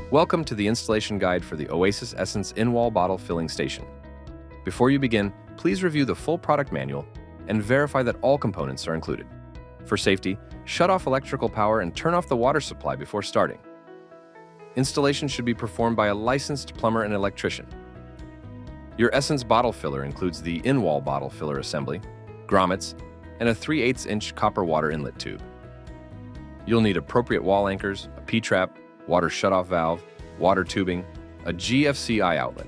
Welcome to the installation guide for the Oasis Essence in-wall bottle filling station. Before you begin, please review the full product manual and verify that all components are included. For safety, shut off electrical power and turn off the water supply before starting. Installation should be performed by a licensed plumber and electrician. Your Essence bottle filler includes the in-wall bottle filler assembly, grommets, and a 3/8-inch copper water inlet tube. You'll need appropriate wall anchors, a P-trap, water shutoff valve, water tubing, a GFCI outlet,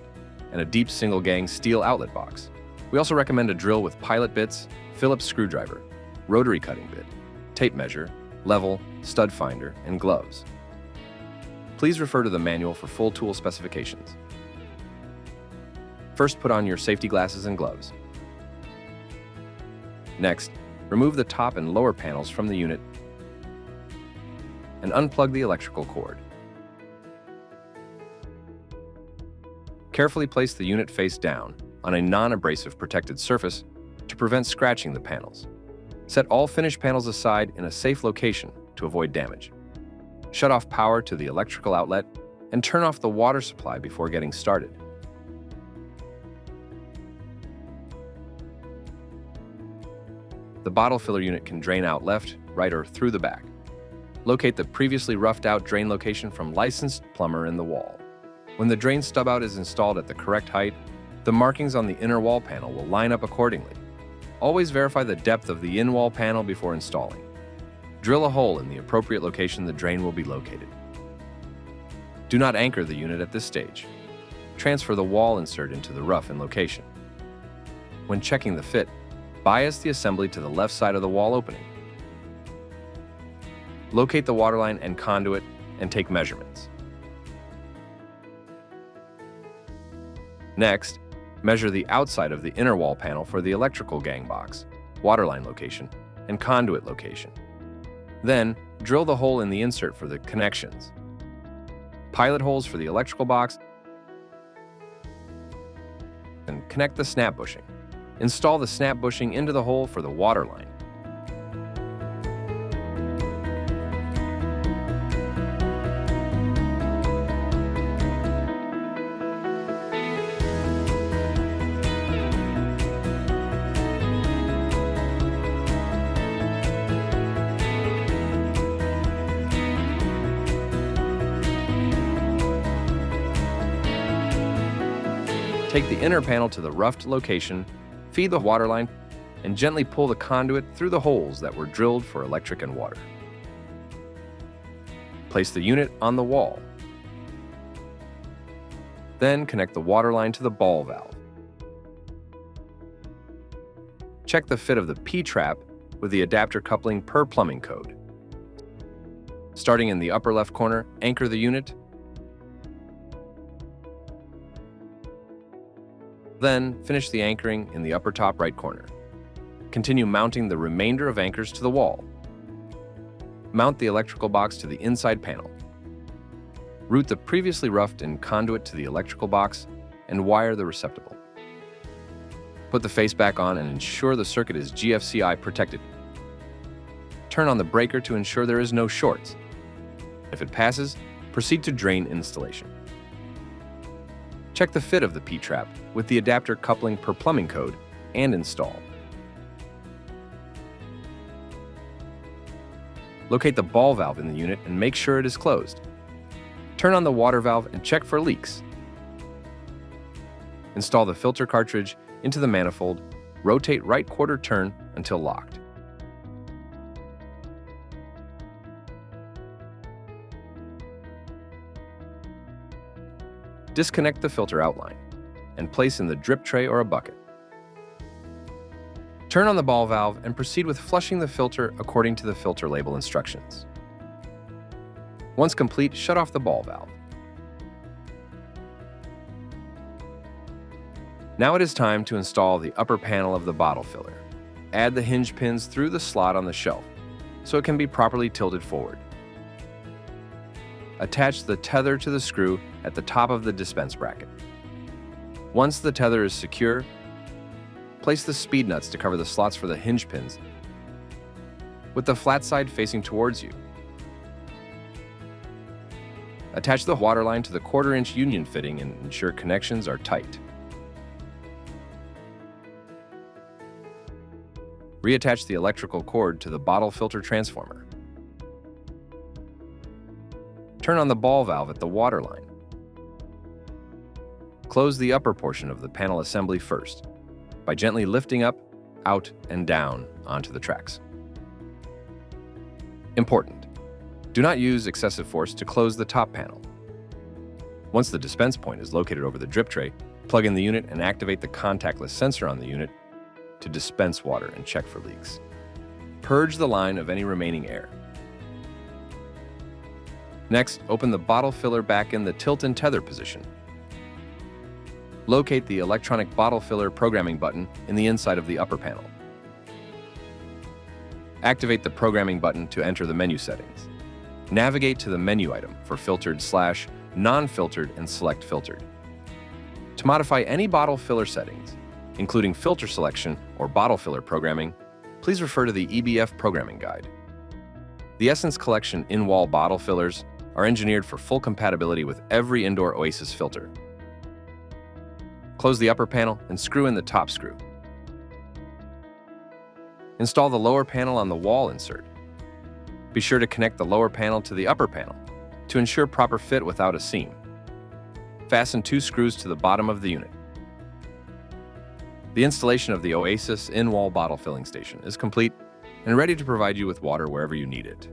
and a deep single-gang steel outlet box. We also recommend a drill with pilot bits, Phillips screwdriver, rotary cutting bit, tape measure, level, stud finder, and gloves. Please refer to the manual for full tool specifications. First, put on your safety glasses and gloves. Next, remove the top and lower panels from the unit and unplug the electrical cord. Carefully place the unit face down on a non-abrasive protected surface to prevent scratching the panels. Set all finished panels aside in a safe location to avoid damage. Shut off power to the electrical outlet and turn off the water supply before getting started. The bottle filler unit can drain out left, right, or through the back. Locate the previously roughed out drain location from licensed plumber in the wall. When the drain stub out is installed at the correct height, the markings on the inner wall panel will line up accordingly. Always verify the depth of the in-wall panel before installing. Drill a hole in the appropriate location the drain will be located. Do not anchor the unit at this stage. Transfer the wall insert into the rough in location. When checking the fit, bias the assembly to the left side of the wall opening. Locate the waterline and conduit and take measurements. Next, measure the outside of the inner wall panel for the electrical gang box, waterline location, and conduit location. Then, drill the hole in the insert for the connections. Pilot holes for the electrical box, and connect the snap bushing. Install the snap bushing into the hole for the waterline. Take the inner panel to the roughed location, feed the waterline, and gently pull the conduit through the holes that were drilled for electric and water. Place the unit on the wall. Then connect the waterline to the ball valve. Check the fit of the P-trap with the adapter coupling per plumbing code. Starting in the upper left corner, anchor the unit. Then, finish the anchoring in the upper top right corner. Continue mounting the remainder of anchors to the wall. Mount the electrical box to the inside panel. Route the previously roughed in conduit to the electrical box and wire the receptacle. Put the face back on and ensure the circuit is GFCI protected. Turn on the breaker to ensure there is no shorts. If it passes, proceed to drain installation. Check the fit of the P-trap with the adapter coupling per plumbing code and install. Locate the ball valve in the unit and make sure it is closed. Turn on the water valve and check for leaks. Install the filter cartridge into the manifold, rotate right quarter turn until locked. Disconnect the filter outline and place in the drip tray or a bucket. Turn on the ball valve and proceed with flushing the filter according to the filter label instructions. Once complete, shut off the ball valve. Now it is time to install the upper panel of the bottle filler. Add the hinge pins through the slot on the shelf so it can be properly tilted forward. Attach the tether to the screw at the top of the dispense bracket. Once the tether is secure, place the speed nuts to cover the slots for the hinge pins with the flat side facing towards you. Attach the water line to the 1/4-inch union fitting and ensure connections are tight. Reattach the electrical cord to the bottle filter transformer. Turn on the ball valve at the water line. Close the upper portion of the panel assembly first by gently lifting up, out, and down onto the tracks. Important: do not use excessive force to close the top panel. Once the dispense point is located over the drip tray, plug in the unit and activate the contactless sensor on the unit to dispense water and check for leaks. Purge the line of any remaining air. Next, open the bottle filler back in the tilt and tether position. Locate the electronic bottle filler programming button in the inside of the upper panel. Activate the programming button to enter the menu settings. Navigate to the menu item for filtered/non-filtered and select filtered. To modify any bottle filler settings, including filter selection or bottle filler programming, please refer to the EBF programming guide. The Essence Collection in-wall bottle fillers are engineered for full compatibility with every indoor Oasis filter. Close the upper panel and screw in the top screw. Install the lower panel on the wall insert. Be sure to connect the lower panel to the upper panel to ensure proper fit without a seam. Fasten 2 screws to the bottom of the unit. The installation of the Oasis in-wall bottle filling station is complete and ready to provide you with water wherever you need it.